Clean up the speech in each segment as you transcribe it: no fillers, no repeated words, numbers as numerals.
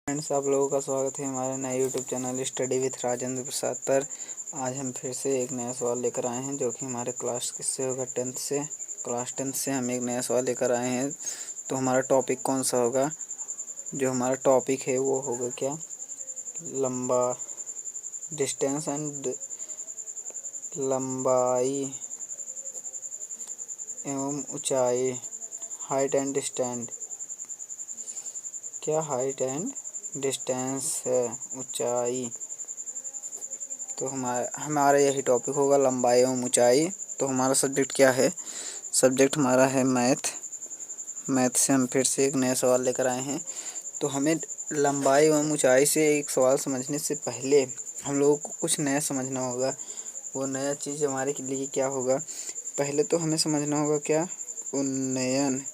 Friends, आप लोगों का स्वागत है हमारे नए YouTube channel study with Rajendra Prasad पर। आज हम फिर से एक नया सवाल लेकर आए हैं जो कि हमारे क्लास किससे होगा, क्लास 10 से हम एक नया सवाल लेकर आए हैं। तो हमारा टॉपिक कौन सा होगा? जो हमारा टॉपिक है वो होगा क्या, लंबा डिस्टेंस एंड लंबाई एवं ऊंचाई, हाइट एंड डिस्टेंस। क्या हाइट एंड डिस्टेंस है, ऊंचाई। तो हमारा यही टॉपिक होगा, लंबाई एवं ऊंचाई। तो हमारा सब्जेक्ट क्या है? सब्जेक्ट हमारा है मैथ से हम फिर से एक नया सवाल लेकर आए हैं। तो हमें लंबाई एवं ऊंचाई से एक सवाल समझने से पहले हम लोगों को कुछ नया समझना होगा। वो नया चीज़ हमारे लिए क्या होगा? पहले तो हमें समझना होगा क्या, उन्नयन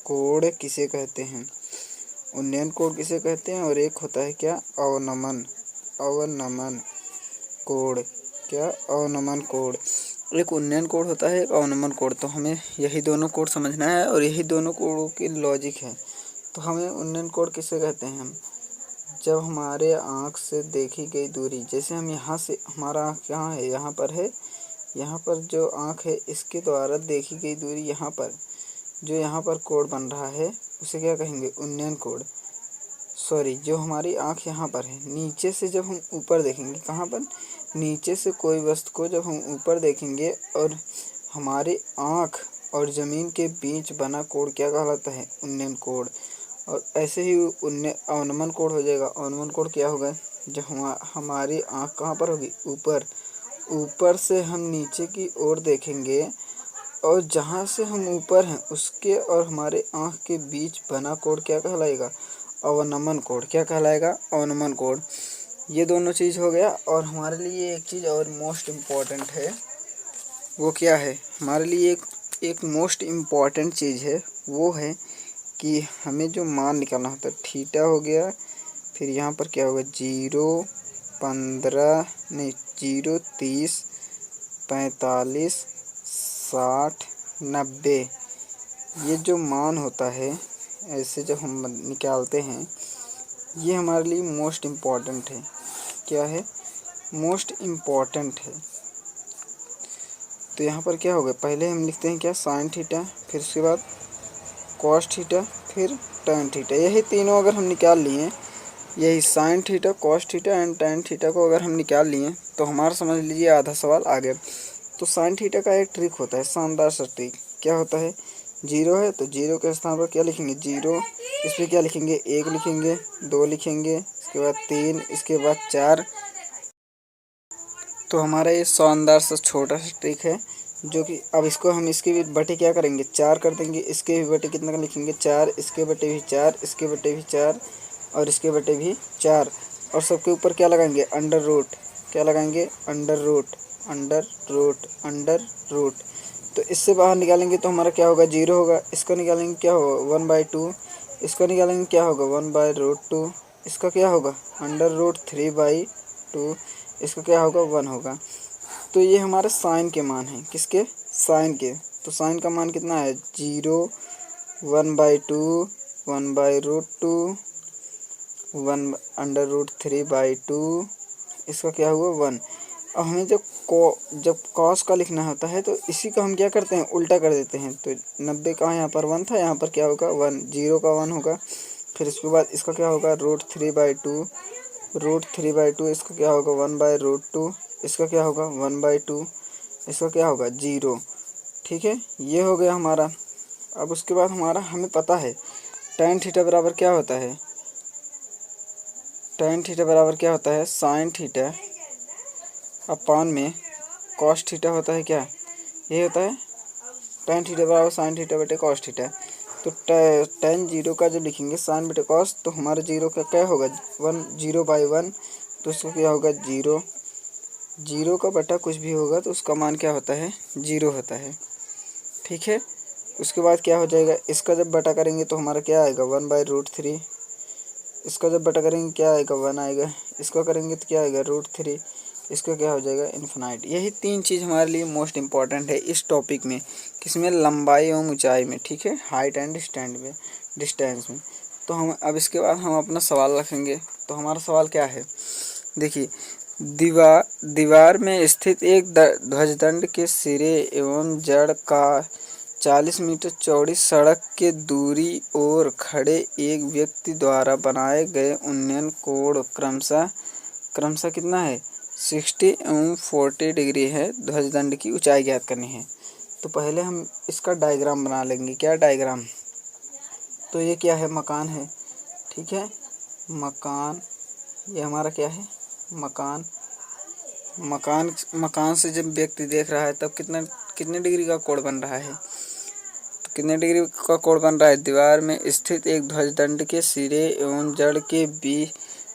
कोण किसे कहते हैं। उन्नयन कोण किसे कहते हैं? और एक होता है क्या, अवनमन कोण। क्या, अवनमन कोण। एक उन्नयन कोण होता है, एक अवनमन कोण। तो हमें यही दोनों कोण समझना है और यही दोनों कोणों की लॉजिक है। तो हमें उन्नयन कोण किसे कहते हैं? हम जब हमारे आँख से देखी गई दूरी, जैसे हम यहाँ से, हमारा आँख कहाँ है, यहाँ पर है, यहाँ पर जो आँख है इसके द्वारा देखी गई दूरी, यहाँ पर जो यहाँ पर कोण बन रहा है उसे क्या कहेंगे, उन्नयन कोण। सॉरी, जो हमारी आँख यहाँ पर है, नीचे से जब हम ऊपर देखेंगे, कहाँ पर, नीचे से कोई वस्तु को जब हम ऊपर देखेंगे और हमारी आँख और ज़मीन के बीच बना कोण क्या कहलाता है, उन्नयन कोण। और ऐसे ही अवनमन कोण हो जाएगा। अवनमन कोण क्या होगा, जब हमारी आँख कहाँ पर होगी, ऊपर से हम नीचे की ओर देखेंगे और जहाँ से हम ऊपर हैं उसके और हमारे आँख के बीच बना कोण क्या कहलाएगा, अवनमन कोण। क्या कहलाएगा, अवनमन कोण। ये दोनों चीज़ हो गया। और हमारे लिए एक चीज़ और मोस्ट इम्पॉर्टेंट है, वो क्या है, हमारे लिए एक मोस्ट इम्पॉर्टेंट चीज़ है, वो है कि हमें जो मान निकालना होता है, थीटा हो गया, फिर यहाँ पर क्या होगा, 0, 15 नहीं 0, 30, 45, 60, 90। ये जो मान होता है, ऐसे जब हम निकालते हैं, ये हमारे लिए मोस्ट इम्पॉर्टेंट है। क्या है, मोस्ट इम्पॉर्टेंट है। तो यहाँ पर क्या होगा, पहले हम लिखते हैं क्या, साइन थीटा, फिर उसके बाद कॉस थीटा, फिर टैन थीटा। यही तीनों अगर हम निकाल लिए, यही sine theta, cos theta and tan theta को अगर हम निकाल लिए तो हमारा समझ लीजिए आधा सवाल आ गया। तो साइन थीटा का एक ट्रिक होता है, शानदार सा ट्रिक। क्या होता है, 0 है तो 0 के स्थान पर क्या लिखेंगे, 0। इस पर क्या लिखेंगे, 1 लिखेंगे, 2 लिखेंगे, इसके बाद 3, इसके बाद 4। तो हमारा ये शानदार सा छोटा सा ट्रिक है, जो कि अब इसको हम इसके भी बटे क्या करेंगे, 4 कर देंगे। इसके भी बटे कितना लिखेंगे, 4, इसके बटे भी 4, इसके बटे भी 4 और इसके बटे भी 4। और सबके ऊपर क्या लगाएंगे, अंडर रूट। क्या लगाएंगे, under root, under root, under root. तो इससे बाहर निकालेंगे तो हमारा क्या होगा, 0 होगा। इसको निकालेंगे क्या होगा, 1/2। इसको निकालेंगे क्या होगा, 1/√2। इसका क्या होगा, अंडर रूट 3/2। इसका क्या होगा, 1 होगा। तो ये हमारे साइन के मान हैं, किसके, साइन के। तो साइन का मान कितना है, 0, 1/2, 1/√2, 1√3/2। इसका क्या हुआ, 1। अब हमें जब कॉस का लिखना होता है तो इसी का हम क्या करते हैं, उल्टा कर देते हैं। तो 90 का यहाँ पर 1 था, यहाँ पर क्या होगा, 1, 0 का 1 होगा। फिर इसके बाद इसका क्या होगा, √3/2, √3/2। इसका क्या होगा, 1/√2। इसका क्या होगा, 1/2। इसका क्या होगा, 0। ठीक है, ये हो गया हमारा। अब उसके बाद हमें पता है tan थीटा बराबर क्या होता है, tan थीटा बराबर क्या होता है, साइन थीटा अपान में कॉस थीटा होता है। क्या ये होता है, tan थीटा बराबर साइन थीटा बटे कॉस थीटा। तो tan 0 का जब लिखेंगे साइन बटे कॉस, तो हमारा 0 का क्या होगा, 0/1। तो इसका क्या होगा, 0। 0 का बटा कुछ भी होगा तो उसका मान क्या होता है, 0 होता है। ठीक है, उसके बाद क्या हो जाएगा, इसका जब बटा करेंगे तो हमारा क्या आएगा, 1/√3। इसका जब बटा करेंगे क्या आएगा, 1 आएगा। इसका करेंगे तो क्या आएगा, √3। इसका क्या हो जाएगा इन्फिनाइट। यही 3 चीज़ हमारे लिए मोस्ट इम्पॉर्टेंट है इस टॉपिक में, किसमें, लंबाई एवं ऊंचाई में, ठीक है, हाइट एंड डिस्टेंस में। तो हम अब इसके बाद हम अपना सवाल रखेंगे। तो हमारा सवाल क्या है, देखिए, दीवार में स्थित एक ध्वजदंड के सिरे एवं जड़ का 40 मीटर चौड़ी सड़क के दूरी ओर खड़े एक व्यक्ति द्वारा बनाए गए उन्नयन कोण क्रमशः कितना है, 60 एवं 40 डिग्री है। ध्वजदंड की ऊंचाई ज्ञात करनी है। तो पहले हम इसका डायग्राम बना लेंगे। क्या डायग्राम, तो ये क्या है, मकान है, ठीक है, मकान, ये हमारा क्या है, मकान। मकान से जब व्यक्ति देख रहा है तब कितने डिग्री का कोण बन रहा है, तो कितने डिग्री का कोण बन रहा है, दीवार में स्थित एक ध्वजदंड के सिरे एवं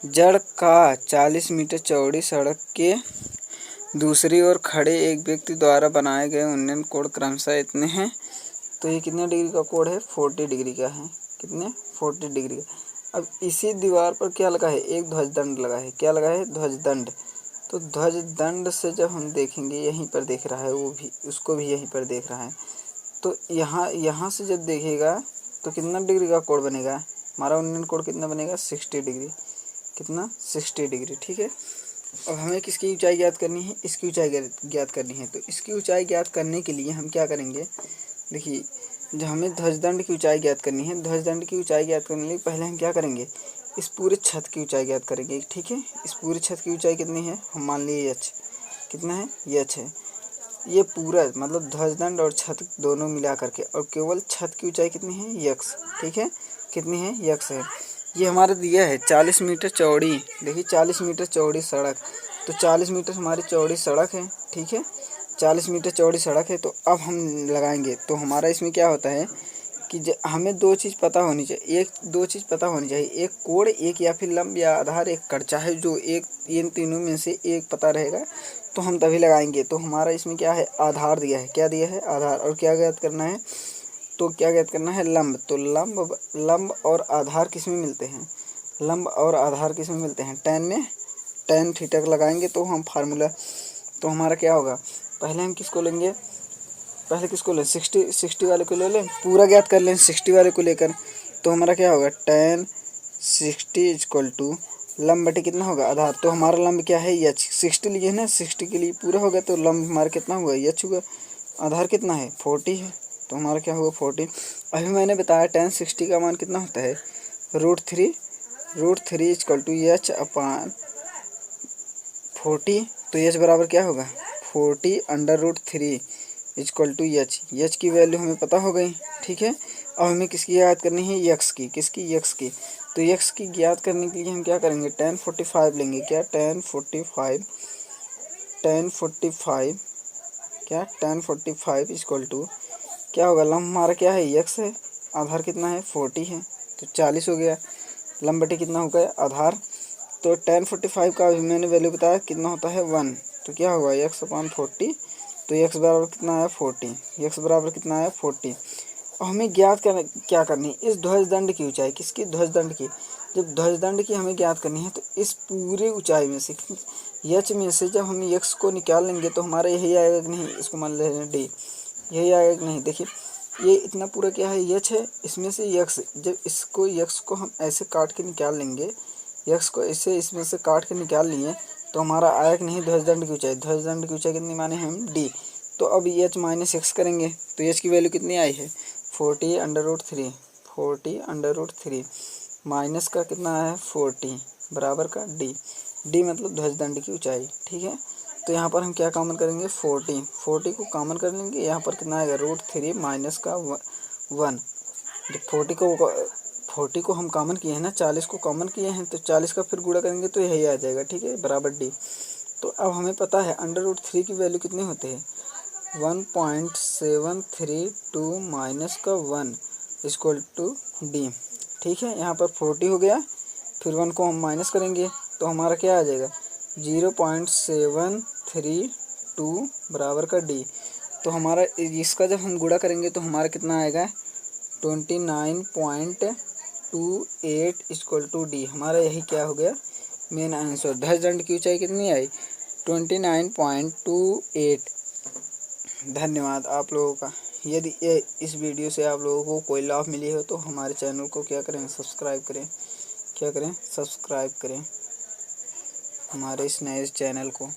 जड़ का 40 मीटर चौड़ी सड़क के दूसरी ओर खड़े एक व्यक्ति द्वारा बनाए गए उन्नयन कोण क्रमशः इतने हैं। तो ये कितने डिग्री का कोण है, 40 डिग्री का है। कितने, 40 डिग्री का। अब इसी दीवार पर क्या लगा है, एक ध्वजदंड लगा है। क्या लगा है, ध्वजदंड। तो ध्वजदंड से जब हम देखेंगे, यहीं पर देख रहा है, वो भी, उसको भी यहीं पर देख रहा है, तो यहाँ से जब देखेगा तो कितना डिग्री का कोण बनेगा, हमारा उन्नयन कोण कितना बनेगा, 60 डिग्री। कितना, 60 डिग्री, ठीक है। अब हमें किसकी ऊंचाई ज्ञात करनी है, इसकी ऊंचाई ज्ञात करनी है। तो इसकी ऊंचाई ज्ञात करने के लिए हम क्या करेंगे, देखिए, जब हमें ध्वजदंड की ऊंचाई ज्ञात करनी है, ध्वजदंड की ऊंचाई ज्ञात करने के लिए पहले हम क्या करेंगे, इस पूरे छत की ऊंचाई ज्ञात करेंगे, ठीक है। इस पूरे छत की ऊंचाई कितनी है, हम मान लिए एच, कितना है, एच है। ये पूरा मतलब ध्वजदंड और छत दोनों मिला करके, और केवल छत की ऊंचाई कितनी है, यक्स, ठीक है, कितनी है, यक्स है। ये हमारा दिया है 40 मीटर चौड़ी, देखिए 40 मीटर चौड़ी सड़क, तो 40 मीटर हमारी चौड़ी सड़क है, ठीक है, 40 मीटर चौड़ी सड़क है। तो अब हम लगाएंगे, तो हमारा इसमें क्या होता है कि हमें 2 चीज़ पता होनी चाहिए, दो चीज़ पता होनी चाहिए, एक कोण, एक या फिर लंब या आधार, एक कड़, चाहे जो एक, इन तीनों में से एक पता रहेगा तो हम तभी लगाएंगे। तो हमारा इसमें क्या है, आधार दिया है, क्या दिया है, आधार। और क्या ज्ञात करना है, तो क्या ज्ञात करना है, लंब। तो लंब और आधार किस में मिलते हैं, लंब और आधार किस में मिलते हैं, tan में, tan थीटा लगाएंगे तो हम फार्मूला, तो हमारा क्या होगा, पहले हम किसको लेंगे, पहले किसको लें, 60 वाले को ले लें, पूरा ज्ञात कर लें 60 वाले को लेकर। तो हमारा क्या होगा, tan 60 इक्वल टू लंब बटे कितना होगा, आधार। तो हमारा लंब क्या है, एच, 60 लिए ना, 60 के लिए पूरा होगा, तो लंब हमारा कितना हुआ, एच हुआ। आधार कितना है, 40 है, तो हमारा क्या होगा, 40। अभी मैंने बताया tan 60 का मान कितना होता है, √3 इक्वल टू एच अपान 40। तो एच बराबर क्या होगा, 40√3 इक्वल टू एच की वैल्यू हमें पता हो गई, ठीक है। अब हमें किसकी याद करनी है, यक्स की, किसकी, यक्स की। तो यक्स की ज्ञात करने के लिए हम क्या करेंगे, tan 45 लेंगे। क्या, tan 45 क्या, tan 45 इक्वल टू क्या होगा, लंब हमारा क्या है, यक्स है, आधार कितना है, 40 है, तो 40 हो गया, लंब बटे कितना हो गया, आधार। तो tan 45 का अभी मैंने वैल्यू बताया कितना होता है, 1। तो क्या होगा, x अपान 40। तो x बराबर कितना आया, 40, x बराबर कितना आया, 40। और हमें ज्ञात क्या करनी है, इस ध्वजदंड की ऊंचाई, किसकी, ध्वजदंड की। जब ध्वजदंड की हमें ज्ञात करनी है तो इस पूरे ऊंचाई में से, एच में से जब हम x को निकाल लेंगे तो हमारा यही आएगा कि नहीं, इसको मान ले रहे हैं डी, यही आएगा कि नहीं। देखिए, ये इतना पूरा क्या है, एच है, इसमें से यक्स, जब इसको यक्स को हम ऐसे काट के निकाल लेंगे, यक्स को ऐसे इसमें से काट के निकाल लिए, तो हमारा आया कि नहीं, ध्वजदंड की ऊंचाई। ध्वजदंड की ऊंचाई कितनी माने हम, डी। तो अब एच माइनस एक्स करेंगे तो एच की वैल्यू कितनी आई है, 40√3 माइनस का कितना आया है, 40 बराबर का डी। डी मतलब ध्वजदंड की ऊंचाई, ठीक है। तो यहाँ पर हम क्या कॉमन करेंगे, 40 को कॉमन कर लेंगे, यहाँ पर कितना आएगा, √3 माइनस का 1। जब 40 को हम कॉमन किए हैं ना, 40 को कॉमन किए हैं, तो 40 का फिर गुणा करेंगे तो यही आ जाएगा, ठीक है, बराबर डी। तो अब हमें पता है √3 की वैल्यू कितनी होती है, 1.732 माइनस का 1 इक्वल टू डी, ठीक है। यहाँ पर 40 हो गया, फिर 1 को हम माइनस करेंगे तो हमारा क्या आ जाएगा, 0.732 बराबर का डी। तो हमारा इसका जब हम गुणा करेंगे तो हमारा कितना आएगा, 29.28 इक्वल टू डी। हमारा यही क्या हो गया, मेन आंसर। ध्वजदंड की ऊंचाई कितनी आई, 29.28। धन्यवाद आप लोगों का। यदि इस वीडियो से आप लोगों को कोई लाभ मिली हो तो हमारे चैनल को क्या करें, सब्सक्राइब करें। क्या करें, सब्सक्राइब करें हमारे इस नए चैनल को।